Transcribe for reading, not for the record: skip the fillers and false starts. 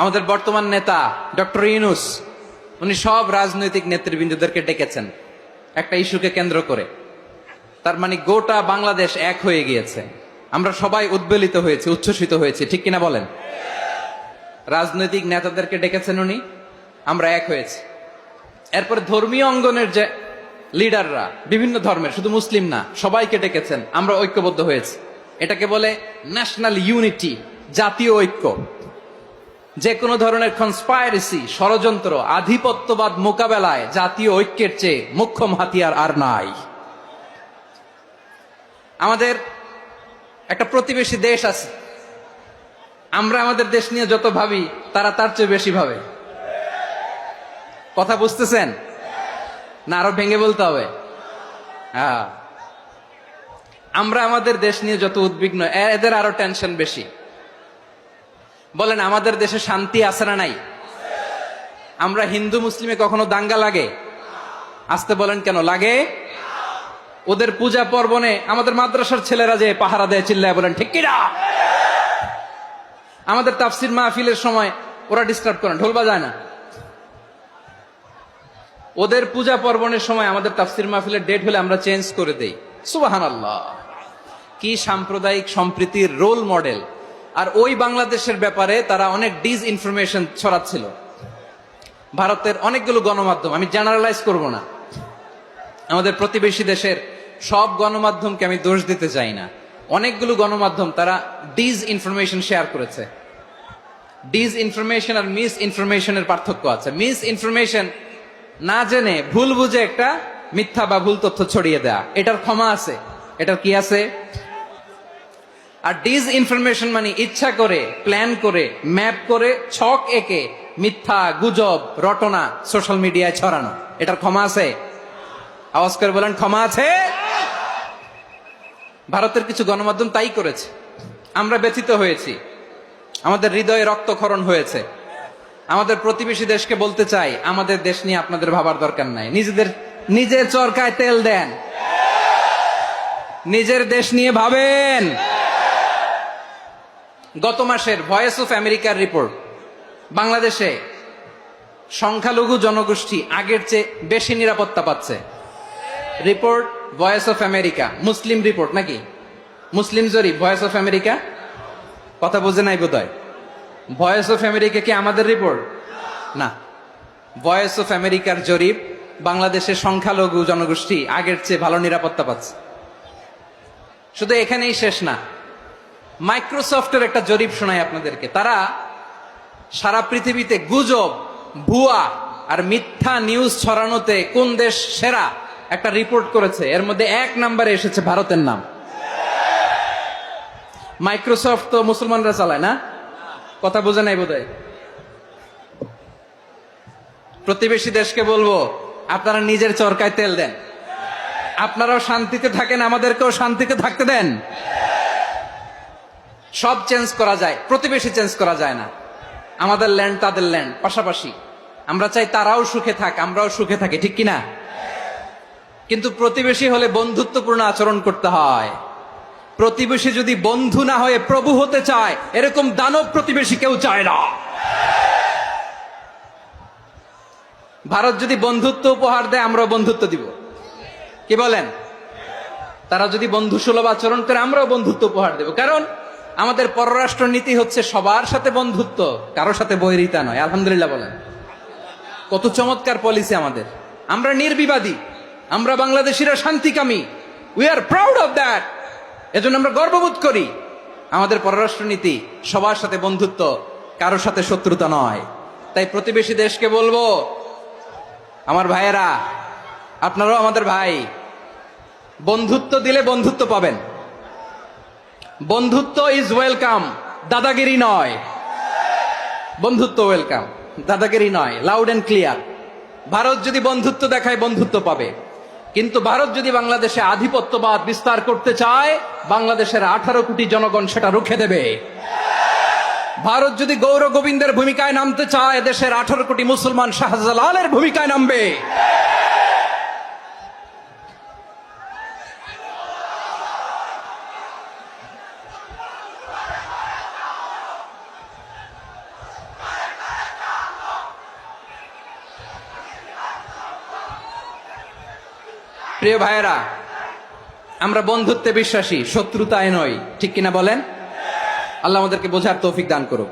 আমাদের বর্তমান নেতা ডক্টর ইউনূস, উনি সব রাজনৈতিক নেতৃবৃন্দদেরকে ডেকেছেন একটা ইস্যুকে কেন্দ্র করে। তার মানে গোটা বাংলাদেশ এক হয়ে গিয়েছে। আমরা সবাই উদ্বেলিত হয়েছি, উচ্ছ্বসিত হয়েছি, ঠিক কিনা বলেন? রাজনৈতিক নেতাদেরকে ডেকেছেন উনি, আমরা এক হয়েছি। এরপরে ধর্মীয় অঙ্গনের যে লিডাররা, বিভিন্ন ধর্মের, শুধু মুসলিম না, সবাইকে ডেকেছেন, আমরা ঐক্যবদ্ধ হয়েছি। এটাকে বলে ন্যাশনাল ইউনিটি, জাতীয় ঐক্য। যে কোনো ধরনের কনস্পাইরেসি, ষড়যন্ত্র, আধিপত্যবাদ মোকাবেলায় জাতীয় ঐক্যের চেয়ে মুখ্যম হাতিয়ার আর নাই। আমাদের একটা প্রতিবেশী দেশ আছে, আমরা আমাদের দেশ নিয়ে যত ভাবি তারা তার চেয়ে বেশি ভাবে। কথা বুঝতেছেন না? আরো ভেঙে বলতে হবে। হ্যাঁ, আমরা আমাদের দেশ নিয়ে যত উদ্বিগ্ন, এদের আরো টেনশন বেশি। বলেন, আমাদের দেশে শান্তি আছে না নাই? আমরা হিন্দু মুসলিমে কখনো দাঙ্গা লাগে? আসতে বলেন, কেন লাগে? ওদের পূজা পার্বণে আমাদের মাদ্রাসার ছেলেরা যে পাহারা দেয়, চিল্লায় বলেন ঠিক কিনা? আমাদের তাফসির মাহফিলের সময় ওরা ডিস্টার্ব করেন, ঢোল বাজায় না। ওদের পূজা পার্বণের সময় আমাদের তাফসির মাহফিলের ডেট হলে আমরা চেঞ্জ করে দেই। সুবহানাল্লাহ, কি সাম্প্রদায়িক সম্প্রীতির রোল মডেল। আর ওই বাংলাদেশের ব্যাপারে তারা অনেক ডিসইনফরমেশন ছড়াচ্ছিল। ভারতের অনেকগুলো গণমাধ্যম, আমি জেনারেলাইজ করব না, আমাদের প্রতিবেশী দেশের সব গণমাধ্যমকে আমি দোষ দিতে চাই না, অনেকগুলো গণমাধ্যম তারা ডিসইনফরমেশন শেয়ার করেছে। ডিসইনফরমেশন আর মিস ইনফরমেশনের পার্থক্য আছে। মিস ইনফরমেশন না জেনে ভুল বুঝে একটা মিথ্যা বা ভুল তথ্য ছড়িয়ে দেয়া, এটার ক্ষমা আছে, এটার কি আছে? আর ডিসইনফরমেশন মানে ইচ্ছা করে, প্ল্যান করে, ম্যাপ করে, ছক এঁকে মিথ্যা, গুজব, রটনা সোশ্যাল মিডিয়ায় ছড়ানো, এটার ক্ষমা আছে? আওয়াজ করে বলেন, ক্ষমা আছে? ভারতের কিছু গণমাধ্যম তাই করেছে, আমরা ব্যথিত হয়েছি, আমাদের হৃদয়ে রক্তক্ষরণ হয়েছে। আমাদের প্রতিবেশী দেশকে বলতে চাই, আমাদের দেশ নিয়ে আপনাদের ভাবার দরকার নাই, নিজের চরকায় তেল দেন, নিজের দেশ নিয়ে ভাবেন। গত মাসের ভয়েস অফ আমেরিকার রিপোর্ট, বাংলাদেশে সংখ্যালঘু জনগোষ্ঠী আগের চেয়ে বেশি নিরাপত্তা পাচ্ছে। Report voice of America, Muslim report নাকি? মুসলিম জরিপ, ভয়েস অফ আমেরিকা। কথা বুঝে নাই বোধহয়। ভয়েস অফ আমেরিকা কি আমাদের রিপোর্ট? না, ভয়েস অফ আমেরিকার জরিপ, বাংলাদেশের সংখ্যালঘু জনগোষ্ঠী আগের চেয়ে ভালো নিরাপত্তা পাচ্ছে। শুধু এখানেই শেষ না, মাইক্রোসফটের একটা জরিপ শোনায় আপনাদেরকে। তারা সারা পৃথিবীতে গুজব, ভুয়া আর মিথ্যা নিউজ ছড়ানোতে কোন দেশ সেরা একটা রিপোর্ট করেছে। এর মধ্যে 1 নম্বরে এসেছে ভারতের নাম। মাইক্রোসফট তো মুসলমানরা চালায় না? কথা বোঝে নাই বোধহয়। প্রতিবেশী দেশকে বলবো, আপনারা নিজের চরকায় তেল দেন, আপনারাও শান্তিতে থাকেন, আমাদেরকেও শান্তিতে থাকতে দেন। সব চেঞ্জ করা যায়, প্রতিবেশী চেঞ্জ করা যায় না। আমাদের ল্যান্ড তাদের ল্যান্ড, পাশাপাশি। আমরা চাই তারাও সুখে থাক, আমরাও সুখে থাকি, ঠিক কিনা? কিন্তু প্রতিবেশী হলে বন্ধুত্বপূর্ণ আচরণ করতে হয়। প্রতিবেশী যদি বন্ধু না হয়ে প্রভু হতে চায়, এরকম দানব প্রতিবেশী কেউ চায় না। ভারত যদি বন্ধুত্ব উপহার দেয়, আমরাও বন্ধুত্ব দিব, কি বলেন? তারা যদি বন্ধু সুলভ আচরণ করে, আমরাও বন্ধুত্ব উপহার দেব। কারণ আমাদের পররাষ্ট্র নীতি হচ্ছে সবার সাথে বন্ধুত্ব, কারোর সাথে বৈরিতা নয়। আলহামদুলিল্লাহ বলেন, কত চমৎকার পলিসি আমাদের। আমরা নির্বিবাদী, আমরা বাংলাদেশিরা শান্তিকামী, we are proud of that. এজন্য আমরা গর্ববোধ করি। আমাদের পররাষ্ট্র নীতি সবার সাথে বন্ধুত্ব, কারোর সাথে শত্রুতা নয়। তাই প্রতিবেশী দেশকে বলবো, আমার ভাইয়েরা, আপনারাও আমাদের ভাই, বন্ধুত্ব দিলে বন্ধুত্ব পাবেন। বন্ধুত্ব ইজ ওয়েলকাম, দাদাগিরি নয়। বন্ধুত্ব ওয়েলকাম, দাদাগিরি নয়, লাউড এন্ড ক্লিয়ার। ভারত যদি বন্ধুত্ব দেখায়, বন্ধুত্ব পাবে। কিন্তু ভারত যদি বাংলাদেশে আধিপত্যবাদ বিস্তার করতে চায়, বাংলাদেশের 18 কোটি জনগণ সেটা রুখে দেবে। ভারত যদি গৌর গোবিন্দের ভূমিকায় নামতে চায়, দেশের 18 কোটি মুসলমান শাহজালালের ভূমিকায় নামবে। প্রিয় ভাইয়েরা, আমরা বন্ধুত্বে বিশ্বাসী, শত্রুতায় নয়, ঠিক কিনা বলেন? আল্লাহ আমাদেরকে বোঝার তৌফিক দান করুক।